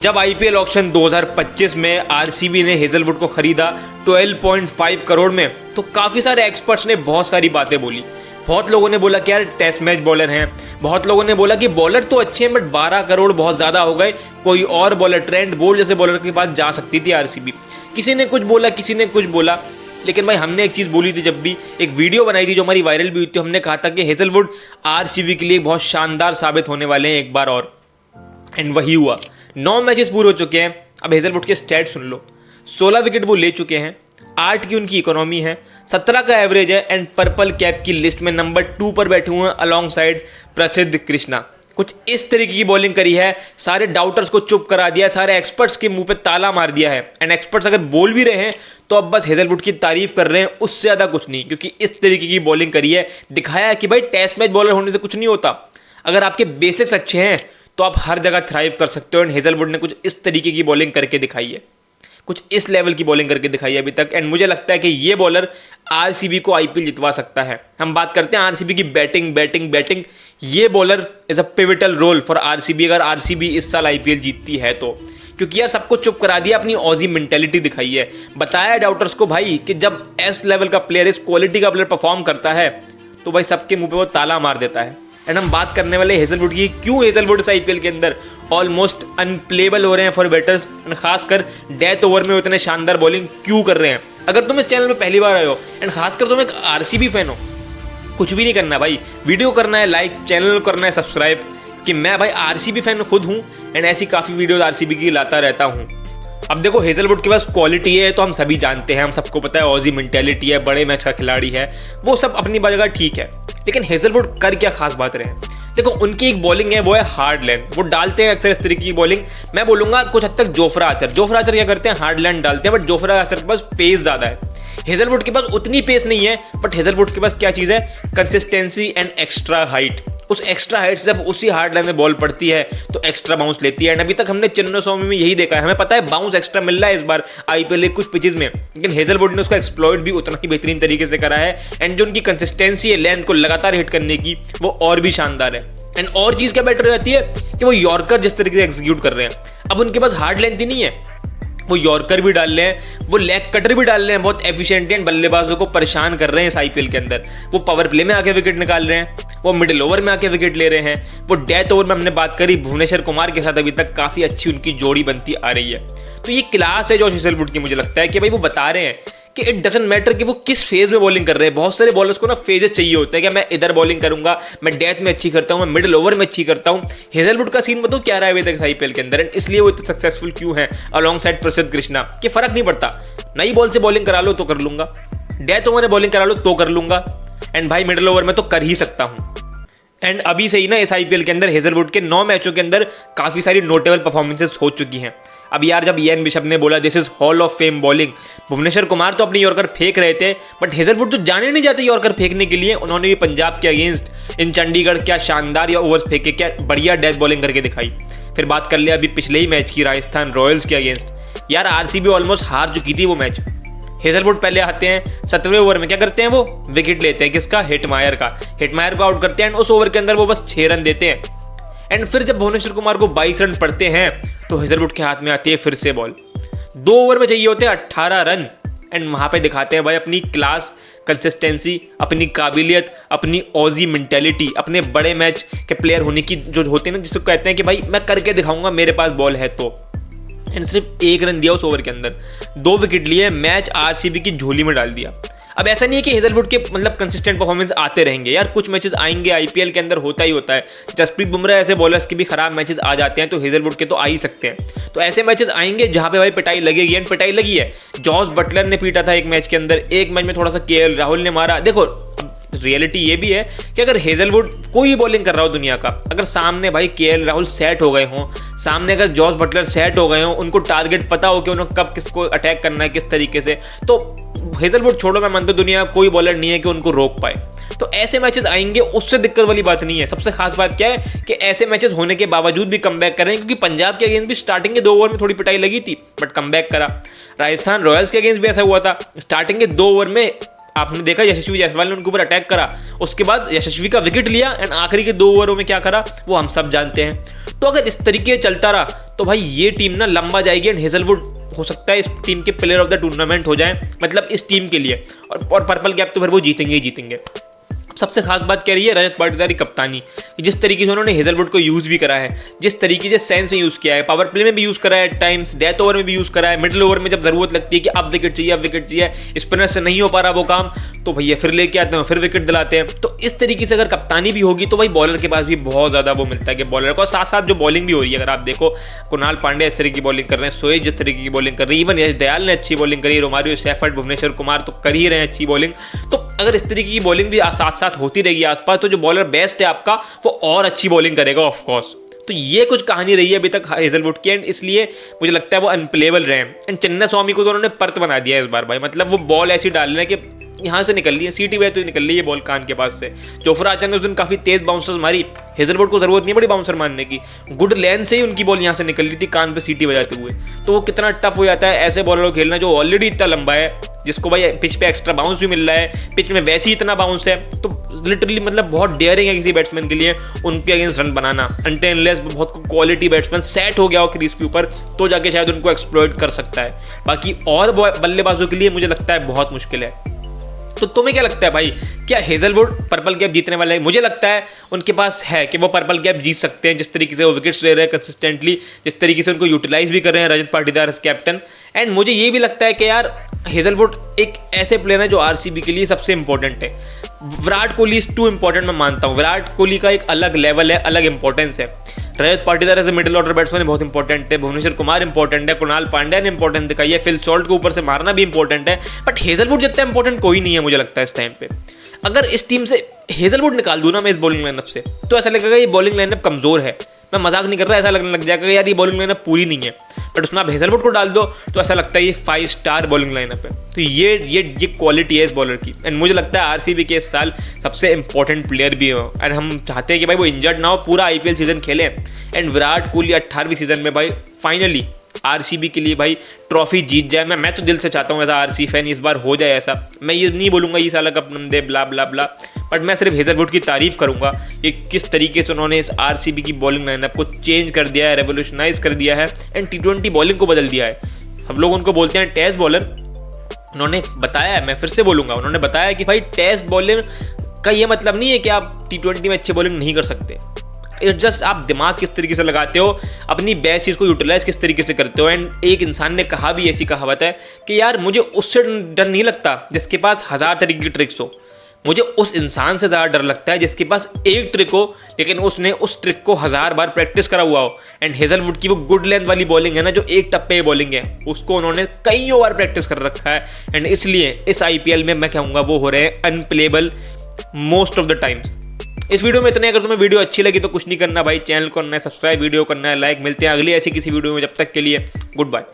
जब IPL auction 2025 में RCB ने हेजलवुड को खरीदा 12.5 करोड़ में, तो काफ़ी सारे एक्सपर्ट्स ने बहुत सारी बातें बोली। बहुत लोगों ने बोला कि यार टेस्ट मैच बॉलर हैं, बहुत लोगों ने बोला कि बॉलर तो अच्छे हैं बट 12 करोड़ बहुत ज़्यादा हो गए, कोई और बॉलर ट्रेंट बोल्ट जैसे बॉलर के पास जा सकती थी आरसीबी। किसी ने कुछ बोला, किसी ने कुछ बोला, लेकिन भाई हमने एक चीज़ बोली थी, जब भी एक वीडियो बनाई थी जो हमारी वायरल भी हुई थी, हमने कहा था कि हेजलवुड आरसीबी के लिए बहुत शानदार साबित होने वाले हैं एक बार और। एंड वही हुआ। 9 मैचेस पूरे हो चुके हैं। अब हेजलवुड के स्टैट सुन लो। 16 विकेट वो ले चुके हैं, 8 की उनकी इकोनॉमी है, 17 का एवरेज है, एंड पर्पल कैप की लिस्ट में नंबर 2 पर बैठे हुए हैं अलॉन्ग साइड प्रसिद्ध कृष्णा। कुछ इस तरीके की बॉलिंग करी है, सारे डाउटर्स को चुप करा दिया है, सारे एक्सपर्ट्स के मुंह पे ताला मार दिया है। एंड एक्सपर्ट्स अगर बोल भी रहे हैं तो अब बस हेजलवुड की तारीफ कर रहे हैं, उससे ज़्यादा कुछ नहीं, क्योंकि इस तरीके की बॉलिंग करी है, दिखाया है कि भाई टेस्ट मैच बॉलर होने से कुछ नहीं होता। अगर आपके बेसिक्स अच्छे हैं तो आप हर जगह थ्राइव कर सकते हो। एंड हेजलवुड ने कुछ इस तरीके की बॉलिंग करके दिखाई है, कुछ इस लेवल की बॉलिंग करके दिखाई है अभी तक। एंड मुझे लगता है कि ये बॉलर आरसीबी को आईपीएल जितवा सकता है। हम बात करते हैं आरसीबी की बैटिंग। ये bowler is a pivotal role for RCB, अगर आरसीबी इस साल आईपीएल जीतती है तो। क्योंकि यार सबको चुप करा दिया, अपनी ऑजी मेंटेलिटी दिखाई है, बताया डाउटर्स को भाई कि जब एस लेवल का प्लेयर, इस क्वालिटी का प्लेयर परफॉर्म करता है तो भाई सबके मुंह पे वो ताला मार देता है। एंड हम बात करने वाले हेजलवुड की, क्यों हेजलवुड इस आईपीएल के अंदर ऑलमोस्ट अनप्लेबल हो रहे हैं फॉर बैटर्स, एंड खासकर डेथ ओवर में इतने शानदार बॉलिंग क्यों कर रहे हैं। अगर तुम इस चैनल में पहली बार आए हो एंड खासकर तुम एक आरसीबी फैन हो, कुछ भी नहीं करना भाई, वीडियो करना है लाइक, चैनल को करना है सब्सक्राइब, कि मैं भाई आरसीबी फैन खुद हूँ एंड ऐसी काफ़ी वीडियोज आरसीबी की लाता रहता हूँ। अब देखो हेजलवुड के पास क्वालिटी है तो हम सभी जानते हैं, हम सबको पता है, ऑजी मेंटेलिटी है, बड़े मैच का खिलाड़ी है, वो सब अपनी जगह ठीक है। लेकिन हेजलवुड कर क्या खास बात रहे हैं। देखो उनकी एक बॉलिंग है, वो है हार्ड लेंथ, वो डालते हैं अक्सर इस तरीके की बॉलिंग। मैं बोलूंगा कुछ हद तक जोफ्रा आर्चर क्या करते हैं, हार्ड लेंथ डालते हैं, बट जोफ्रा आर्चर के पास पेस ज़्यादा है। हेजलवुड के पास उतनी पेस नहीं है, बट हेजलवुड के पास क्या चीज़ है, कंसिस्टेंसी एंड एक्स्ट्रा हाइट। उस एक्स्ट्रा हाइट से जब उसी हार्ड लाइन में बॉल पड़ती है तो एक्स्ट्रा बाउंस लेती है। एंड अभी तक हमने चिन्नस्वामी में यही देखा है, हमें पता है बाउंस एक्स्ट्रा मिल रहा है इस बार आईपीएल कुछ पिचेस में, लेकिन हेजलवुड ने उसका एक्सप्लॉइट भी उतना ही बेहतरीन तरीके से करा है। एंड जो उनकी कंसिस्टेंसी है लेंथ को लगातार हिट करने की, वो और भी शानदार है। एंड और चीज़ क्या बेटर रहती है कि वो यॉर्कर जिस तरीके से एग्जीक्यूट कर रहे हैं। अब उनके पास हार्ड लेंथ ही नहीं है, वो यॉर्कर भी डाल रहे हैं, वो लेग कटर भी डाल रहे हैं, बहुत एफिशिएंट एंड बल्लेबाजों को परेशान कर रहे हैं इस आईपीएल के अंदर। वो पावर प्ले में आके विकेट निकाल रहे हैं, वो मिडिल ओवर में आके विकेट ले रहे हैं, वो डेथ ओवर में हमने बात करी भुवनेश्वर कुमार के साथ अभी तक काफ़ी अच्छी उनकी जोड़ी बनती आ रही है। तो ये क्लास है जॉश हेजलवुड की, मुझे लगता है कि भाई वो बता रहे हैं कि इट डजंट मैटर कि वो किस फेज में बॉलिंग कर रहे हैं। बहुत सारे बॉलर्स को ना फेजेस चाहिए होते हैं कि मैं इधर बॉलिंग करूंगा, मैं डेथ में अच्छी करता हूं, मैं मिडिल ओवर में अच्छी करता हूं। हेजलवुड का सीन बताऊं क्या रहा है अभी तक आईपीएल के अंदर, इसलिए वो इतने सक्सेसफुल क्यों है अलॉन्ग साइड प्रसिद्ध कृष्णा, कि फर्क नहीं पड़ता, नई बॉल से बॉलिंग करा लो तो कर लूंगा, डेथ ओवर में बॉलिंग करा लो तो कर लूंगा, एंड भाई मिडिल ओवर में तो कर ही सकता हूं। एंड अभी से ही ना इस आईपीएल के अंदर हेजलवुड के 9 मैचों के अंदर काफ़ी सारी नोटेबल परफॉर्मेंसेस हो चुकी हैं। अब यार जब इयान बिशप ने बोला this is hall of fame bowling, Bhuvneshwar Kumar तो अपनी यॉर्कर फेंक रहे थे, बट हेजलवुड तो जाने नहीं जाते यॉर्कर फेंकने के लिए। उन्होंने भी पंजाब के अगेंस्ट इन चंडीगढ़ क्या शानदार ओवर्स फेंके, क्या बढ़िया डेथ बॉलिंग करके दिखाई। फिर बात कर लिया अभी पिछले ही मैच की, राजस्थान रॉयल्स के अगेंस्ट, यार आरसीबी ऑलमोस्ट हार चुकी थी वो मैच। हेजलवुड पहले आते हैं 7वें ओवर में, क्या करते हैं वो विकेट लेते हैं, किसका, हिटमायर को आउट करते हैं। एंड उस ओवर के अंदर वो बस 6 रन देते हैं। एंड फिर जब भुवनेश्वर कुमार को 22 रन पड़ते हैं तो हेजलवुड के हाथ में आती है फिर से बॉल। 2 ओवर में चाहिए होते हैं 18 रन। एंड वहाँ पे दिखाते हैं भाई अपनी क्लास, कंसिस्टेंसी, अपनी काबिलियत, अपनी ऑजी मेंटेलिटी, अपने बड़े मैच के प्लेयर होने की जो होते हैं ना, जिसको कहते हैं कि भाई मैं करके दिखाऊंगा, मेरे पास बॉल है तो। एंड सिर्फ 1 रन दिया उस ओवर के अंदर, 2 विकेट लिए, मैच आरसीबी की झोली में डाल दिया। अब ऐसा नहीं है कि हेजलवुड के मतलब कंसिस्टेंट परफॉर्मेंस आते रहेंगे यार, कुछ मैचेस आएंगे आईपीएल के अंदर, होता ही होता है। जसप्रीत बुमराह ऐसे बॉलर्स के भी खराब मैचेस आ जाते हैं, तो हेजलवुड के तो आ ही सकते हैं। तो ऐसे मैचेस आएंगे जहां पे भाई पिटाई लगेगी, एंड पिटाई लगी है। जॉस बटलर ने पीटा था एक मैच के अंदर, एक मैच में थोड़ा सा केएल राहुल ने मारा। देखो रियलिटी ये भी है कि अगर हेजलवुड कोई भी बॉलिंग कर रहा हो दुनिया का, अगर सामने भाई केएल राहुल सेट हो गए हों, सामने अगर जॉस बटलर सेट हो गए हों, उनको टारगेट पता हो कि उन्हें कब किसको अटैक करना है किस तरीके से, तो हेजलवुड छोड़ो, मैं मानता हूं दुनिया कोई बॉलर नहीं है कि उनको रोक पाए। तो ऐसे मैचेस आएंगे, उससे दिक्कत वाली बात नहीं है। सबसे खास बात क्या है कि ऐसे मैचेस होने के बावजूद भी कमबैक कर रहे हैं, क्योंकि पंजाब के अगेंस्ट भी स्टार्टिंग के 2 ओवर में थोड़ी पिटाई लगी थी बट कमबैक करा। राजस्थान रॉयल्स के अगेंस्ट भी ऐसा हुआ था, स्टार्टिंग के 2 ओवर में आपने देखा यशस्वी जायसवाल ने उनके ऊपर अटैक करा, उसके बाद यशस्वी का विकेट लिया एंड आखिरी के 2 ओवरों में क्या करा वो हम सब जानते हैं। तो अगर इस तरीके से चलता रहा तो भाई ये टीम ना लंबा जाएगी एंड हेजलवुड हो सकता है इस टीम के प्लेयर ऑफ द टूर्नामेंट हो जाए, मतलब इस टीम के लिए, और पर्पल कैप तो फिर वो जीतेंगे ही जीतेंगे। सबसे खास बात क्या रही है रजत पाटीदार की कप्तानी, जिस तरीके से उन्होंने हेजलवुड को यूज़ भी करा है, जिस तरीके से सेंस में यूज़ किया है, पावर प्ले में भी यूज़ करा है, टाइम्स डेथ ओवर में भी यूज़ करा है, मिडिल ओवर में जब ज़रूरत लगती है कि अब विकेट चाहिए, स्पिनर से नहीं हो पा रहा वो काम, तो भैया फिर लेके आते हैं, फिर विकेट दिलाते हैं। तो इस तरीके से अगर कप्तानी भी होगी तो भाई बॉलर के पास भी बहुत ज़्यादा वो मिलता है कि बॉलर को, साथ साथ जो बॉलिंग भी हो रही है, अगर आप देखो कुणाल पांड्या इस तरीके की बॉलिंग कर रहे हैं, सोएज जिस तरीके की बॉलिंग कर रही है, इवन यश दयाल ने अच्छी बॉलिंग करी, रोमारियो शेफर्ड, भुवनेश्वर कुमार तो कर ही रहे हैं अच्छी बॉलिंग। तो अगर इस तरीके की बॉलिंग भी साथ साथ होती रहेगी आसपास, तो जो बॉलर बेस्ट है आपका वो और अच्छी बॉलिंग करेगा ऑफ कोर्स। तो ये कुछ कहानी रही है अभी तक हेजलवुड की, एंड इसलिए मुझे लगता है वो अनप्लेबल रहे हैं। एंड चन्ना स्वामी को तो उन्होंने परत बना दिया है इस बार भाई, मतलब वो बॉल ऐसी डाल रहे हैं कि यहाँ से निकल रही है, सीटी वे तो निकल रही है बॉल कान के पास से। जोफ्रा आर्चर ने उस दिन काफ़ी तेज बाउंसर्स मारी, हेजलवुड को जरूरत नहीं पड़ी बाउंसर मारने की, गुड लेंथ से ही उनकी बॉल यहाँ से निकल रही थी कान पे सीटी बजाते हुए। तो वो कितना टफ हो जाता है ऐसे बॉलर को खेलना जो ऑलरेडी इतना लंबा है, जिसको भाई पिच पे एक्स्ट्रा बाउंस भी मिल रहा है, पिच में वैसे ही इतना बाउंस है, तो लिटरली मतलब बहुत डेयरिंग है किसी बैट्समैन के लिए उनके अगेंस्ट रन बनाना, अनटेनलेस बहुत क्वालिटी बैट्समैन सेट हो गया हो क्रीज के ऊपर तो जाके शायद उनको एक्सप्लॉइट कर सकता है। बाकी और बल्लेबाजों के लिए मुझे लगता है बहुत मुश्किल है। तो तुम्हें क्या लगता है भाई, क्या हेजलवुड पर्पल कैप जीतने वाले हैं? मुझे लगता है उनके पास है कि वो पर्पल कैप जीत सकते हैं, जिस तरीके से वो विकेट्स ले रहे हैं कंसिस्टेंटली, जिस तरीके से उनको यूटिलाइज भी कर रहे हैं रजत पाटीदार एज कैप्टन। एंड मुझे ये भी लगता है कि यार हेजलवुड एक ऐसे प्लेयर है जो आरसीबी के लिए सबसे इंपॉर्टेंट है। Virat Kohli is two important मैं मानता हूँ, विराट कोहली का एक अलग लेवल है, अलग इंपॉर्टेंस है। Rajat Patidar as a middle order batsman बहुत इंपॉर्टेंट है, भुवनेश्वर कुमार इंपॉर्टेंट है, कुणाल पांड्या ने इंपॉर्टेंट दिखाई है, फिल सॉल्ट को ऊपर से मारना भी इंपॉर्टेंट है, बट हेजलवुड जितना इंपॉर्टेंट कोई नहीं है मुझे लगता है इस टाइम पे। अगर इस टीम से हेजलवुड निकाल दूँ ना मैं इस बॉलिंग लाइनअप से, तो ऐसा लगेगा ये बॉलिंग लाइनअप कमजोर है। मैं मजाक नहीं कर रहा, ऐसा लगने लग जाएगा यार ये बॉलिंग लाइनअप पूरी नहीं है, बट उसमें आप हेजलवुड को डाल दो तो ऐसा लगता है ये 5 स्टार बॉलिंग लाइनअप है। तो ये क्वालिटी है इस बॉलर की, एंड मुझे लगता है आरसीबी के इस साल सबसे इंपॉर्टेंट प्लेयर भी हो, एंड हम चाहते हैं कि भाई वो इंजर्ड ना हो, पूरा आईपीएल सीजन खेलें, एंड विराट कोहली 18वीं सीजन में भाई फाइनली आरसीबी के लिए भाई ट्रॉफी जीत जाए। मैं तो दिल से चाहता हूँ एज आरसी फैन इस बार हो जाए ऐसा। मैं ये नहीं बोलूँगा ये साला cup they blah blah blah, but मैं सिर्फ हेजलवुड की तारीफ करूँगा कि किस तरीके से उन्होंने इस आरसीबी की बॉलिंग लाइनअप को चेंज कर दिया है, रेवोल्यूशनाइज कर दिया है, एंड टी20 बॉलिंग को बदल दिया है। हम लोग उनको बोलते हैं टेस्ट बॉलर, उन्होंने बताया है, मैं फिर से बोलूँगा, उन्होंने बताया कि भाई टेस्ट बॉलर का ये मतलब नहीं है कि आप टी20 में अच्छी बॉलिंग नहीं कर सकते, जस्ट आप दिमाग किस तरीके से लगाते हो, अपनी बेस्ट चीज़ को यूटिलाइज किस तरीके से करते हो। एंड एक इंसान ने कहा भी, ऐसी कहावत है कि यार मुझे उससे डर नहीं लगता जिसके पास 1000 तरीके की ट्रिक्स हो, मुझे उस इंसान से ज़्यादा डर लगता है जिसके पास एक ट्रिक हो लेकिन उसने उस ट्रिक को 1000 बार प्रैक्टिस करा हुआ हो। एंड हेजलवुड की वो गुड लेंथ वाली बॉलिंग है ना, जो एक टप्पे बॉलिंग है, उसको उन्होंने कईयों बार प्रैक्टिस कर रखा है, एंड इसलिए इस आईपीएल में मैं कहूँगा वो हो रहे हैं unplayable most of the times. इस वीडियो में इतने, अगर तुम्हें वीडियो अच्छी लगी तो कुछ नहीं करना भाई, चैनल को करना है सब्सक्राइब, वीडियो करना है लाइक। मिलते हैं अगली ऐसी किसी वीडियो में, जब तक के लिए गुड बाय।